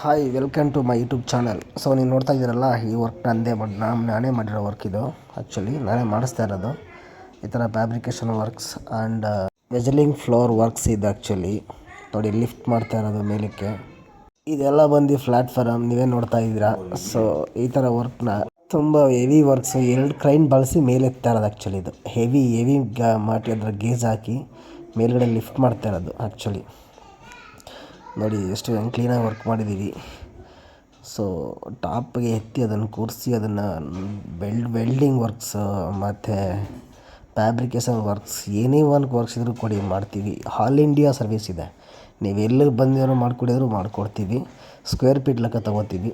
Hi welcome to my YouTube channel. So ನೀವು ನೋಡ್ತಾ ಇದ್ದೀರಲ್ಲ, ಈ ವರ್ಕ್ ನಾನೇ ಮಾಡಿರೋ ವರ್ಕ್ ಇದು. ಆ್ಯಕ್ಚುಲಿ ನಾನೇ ಮಾಡಿಸ್ತಾ ಇರೋದು ಈ ಥರ ಫ್ಯಾಬ್ರಿಕೇಷನ್ ವರ್ಕ್ಸ್ ಆ್ಯಂಡ್ ವೆಜಲಿಂಗ್ ಫ್ಲೋರ್ ವರ್ಕ್ಸ್ ಇದು. ಆ್ಯಕ್ಚುಲಿ ನೋಡಿ, ಲಿಫ್ಟ್ ಮಾಡ್ತಾ ಇರೋದು ಮೇಲಕ್ಕೆ. ಇದೆಲ್ಲ ಬಂದು ಪ್ಲ್ಯಾಟ್ಫಾರಮ್ ನೀವೇ ನೋಡ್ತಾ ಇದ್ದೀರಾ. ಸೊ ಈ ಥರ ವರ್ಕ್ನ ತುಂಬ ಹೆವಿ ವರ್ಕ್ಸು, 2 ಕ್ರೈನ್ ಬಳಸಿ ಮೇಲೆ ಎತ್ತಾ ಇರೋದು. ಆ್ಯಕ್ಚುಲಿ ಇದು ಹೆವಿ ಮಾಡಿ ಅದರ ಗೇಜ್ ಹಾಕಿ ಮೇಲ್ಗಡೆ ಲಿಫ್ಟ್ ಮಾಡ್ತಾ ಇರೋದು. ಆ್ಯಕ್ಚುಲಿ ನೋಡಿ ಎಷ್ಟು ಹೆಂಗೆ ಕ್ಲೀನಾಗಿ ವರ್ಕ್ ಮಾಡಿದ್ದೀವಿ. ಸೊ ಟಾಪ್ಗೆ ಎತ್ತಿ ಅದನ್ನು ಕೂರಿಸಿ ಅದನ್ನು ವೆಲ್ಡಿಂಗ್ ವರ್ಕ್ಸ್ ಮತ್ತು ಫ್ಯಾಬ್ರಿಕೇಷನ್ ವರ್ಕ್ಸ್, ಏನೇ ವರ್ಕ್ಸ್ ಇದ್ರೂ ಕೊಡಿ ಮಾಡ್ತೀವಿ. ಆಲ್ ಇಂಡಿಯಾ ಸರ್ವಿಸ್ ಇದೆ. ನೀವು ಎಲ್ಲಿಗೆ ಬಂದಿರೋ ಮಾಡಿಕೊಡಿದ್ರು ಮಾಡಿಕೊಡ್ತೀವಿ. ಸ್ಕ್ವೇರ್ ಫೀಟ್ ಲೆಕ್ಕ ತೊಗೋತೀವಿ.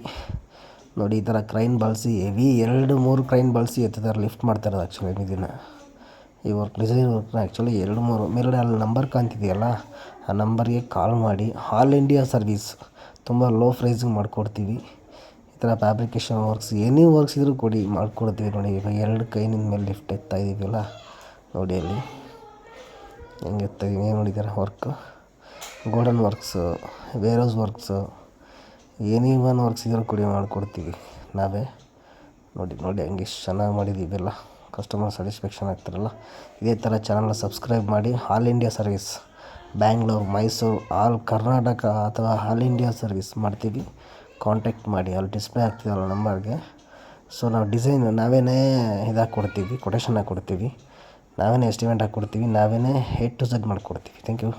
ನೋಡಿ ಈ ಥರ ಕ್ರೈನ್ ಬಳಸಿ ಹೆವಿ 2-3 ಕ್ರೈನ್ ಬಳಸಿ ಎತ್ತಿದ್ದಾರೆ, ಲಿಫ್ಟ್ ಮಾಡ್ತಾಯಿರೋದು. ಆ್ಯಕ್ಚುಲಿ ಇದನ್ನು ಈ ವರ್ಕ್ ಡಿಸೈನ್ ವರ್ಕ್ನ ಆ್ಯಕ್ಚುಲಿ 2-3 ಮೇಲ್ಗಡೆ ಅಲ್ಲಿ ನಂಬರ್ ಕಾಣ್ತಿದೆಯಲ್ಲ, ಆ ನಂಬರ್ಗೆ ಕಾಲ್ ಮಾಡಿ. ಆಲ್ ಇಂಡಿಯಾ ಸರ್ವೀಸ್, ತುಂಬ ಲೋ ಪ್ರೈಸಿಗೆ ಮಾಡಿಕೊಡ್ತೀವಿ. ಈ ಥರ ಫ್ಯಾಬ್ರಿಕೇಷನ್ ವರ್ಕ್ಸ್ ಏನೇ ವರ್ಕ್ಸ್ ಇದ್ರೂ ಕೊಡಿ ಮಾಡಿಕೊಡ್ತೀವಿ. ನೋಡಿ ಈಗ 2 ಕೈನಿಂದ ಮೇಲೆ ಲಿಫ್ಟ್ ಎತ್ತಾ ಇದ್ದೀವಲ್ಲ, ನೋಡಿ ಅಲ್ಲಿ ಹೆಂಗೆ ಎತ್ತಾಯಿದ್ದೀವಿ, ಏನು ನೋಡಿದ್ದಾರೆ ವರ್ಕ್. ಗೋಲ್ಡನ್ ವರ್ಕ್ಸು, ವೇರೋಸ್ ವರ್ಕ್ಸು, ಏನೇ ವರ್ಕ್ಸ್ ಇದ್ರೂ ಕೊಡಿ ಮಾಡಿಕೊಡ್ತೀವಿ ನಾವೇ. ನೋಡಿ ಹಂಗೆ ಎಷ್ಟು ಚೆನ್ನಾಗಿ ಮಾಡಿದ್ದೀವೆಲ್ಲ. Customer satisfaction ಆಗ್ತಾರಲ್ಲ. ಇದೇ ಥರ ಚಾನಲ್ನ ಸಬ್ಸ್ಕ್ರೈಬ್ ಮಾಡಿ. All India service, Bangalore, Mysuru, all Karnataka ಅಥವಾ ಆಲ್ ಇಂಡಿಯಾ ಸರ್ವಿಸ್ ಮಾಡ್ತೀವಿ. ಕಾಂಟ್ಯಾಕ್ಟ್ ಮಾಡಿ, ಅಲ್ಲಿ ಡಿಸ್ಪ್ಲೇ ಆಗ್ತಿದಲ್ಲ ನಂಬರ್ಗೆ. ಸೊ ನಾವು ಡಿಸೈನ್ ನಾವೇ ಇದಾಗಿ ಕೊಡ್ತೀವಿ, ಕೊಟೇಶನ್ ಹಾಕಿ ಕೊಡ್ತೀವಿ, ನಾವೇ ಎಸ್ಟಿಮೇಟ್ ಹಾಕಿ ಕೊಡ್ತೀವಿ, ನಾವೇ A to Z ಮಾಡಿಕೊಡ್ತೀವಿ. Thank you.